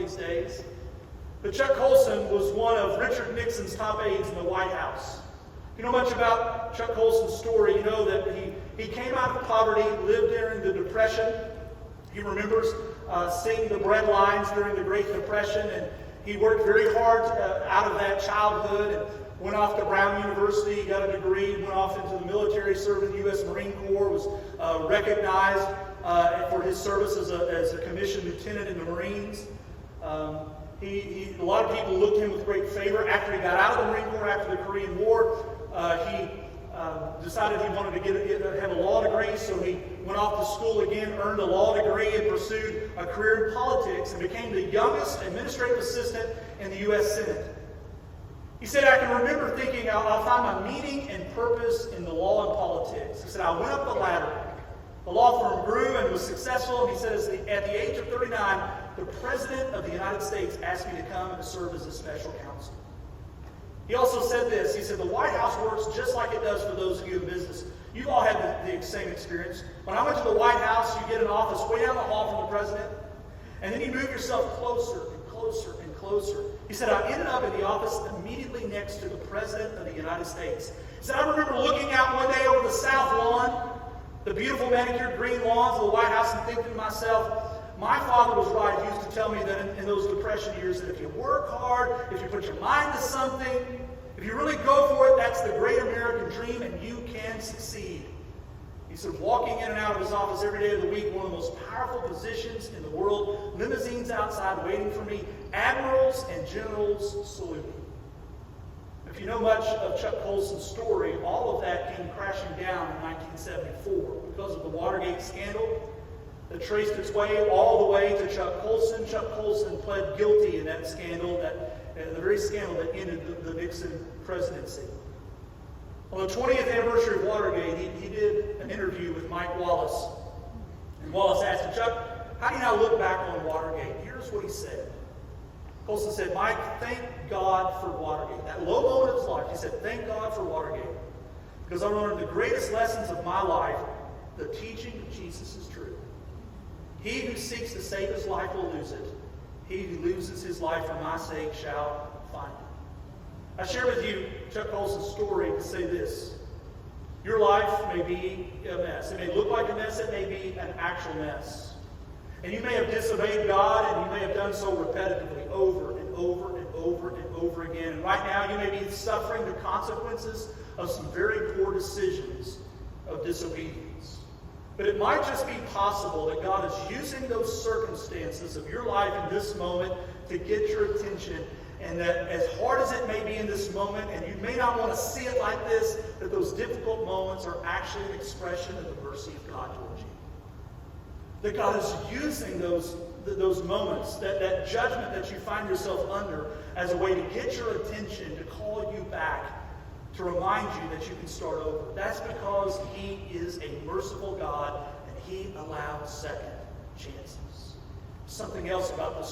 these days. But Chuck Colson was one of Richard Nixon's top aides in the White House. If you know much about Chuck Colson's story, you know that he came out of poverty, lived during the Depression. He remembers seeing the bread lines during the Great Depression, and he worked very hard out of that childhood and went off to Brown University, got a degree, went off into the military, served in the U.S. Marine Corps, was recognized for his service as a commissioned lieutenant in the Marines. A lot of people looked at him with great favor. After he got out of the Marine Corps, after the Korean War, he decided he wanted to have a law degree, so he went off to school again, earned a law degree, and pursued a career in politics, and became the youngest administrative assistant in the U.S. Senate. He said, I can remember thinking, I'll find my meaning and purpose in the law and politics. He said, I went up the ladder. The law firm grew and was successful, and he says, at the age of 39, the President of the United States asked me to come and serve as a special counsel. He also said this. He said, the White House works just like it does for those of you in business. You've all had the same experience. When I went to the White House, you get an office way down the hall from the President, and then you move yourself closer and closer and closer. He said, I ended up in the office immediately next to the President of the United States. He said, I remember looking out one day over the south lawn, the beautiful manicured green lawns of the White House, and thinking to myself, my father was right. He used to tell me that in those Depression years that if you work hard, if you put your mind to something, if you really go for it, that's the great American dream, and you can succeed. He said, walking in and out of his office every day of the week, one of the most powerful positions in the world, limousines outside waiting for me, admirals and generals saluting. If you know much of Chuck Colson's story, all of that came crashing down in 1974 because of the Watergate scandal that traced its way all the way to Chuck Colson. Chuck Colson pled guilty in that scandal, the very scandal that ended the Nixon presidency. On the 20th anniversary of Watergate, he did an interview with Mike Wallace. And Wallace asked him, Chuck, how do you now look back on Watergate? Here's what he said. Colson said, Mike, thank God for Watergate. That low moment of his life, he said, thank God for Watergate. Because I learned the greatest lessons of my life, the teaching of Jesus is true. He who seeks to save his life will lose it. He who loses his life for my sake shall find it. I share with you Chuck Colson's story to say this. Your life may be a mess. It may look like a mess. It may be an actual mess. And you may have disobeyed God, and you may have done so repetitively over and over and over and over again. And right now you may be suffering the consequences of some very poor decisions of disobedience. But it might just be possible that God is using those circumstances of your life in this moment to get your attention, and that as hard as it may be in this moment, and you may not want to see it like this, that those difficult moments are actually an expression of the mercy of God towards you. That God is using those moments, that judgment that you find yourself under, as a way to get your attention, to call you back, to remind you that you can start over. That's because He is a merciful God, and He allows second chances. Something else about this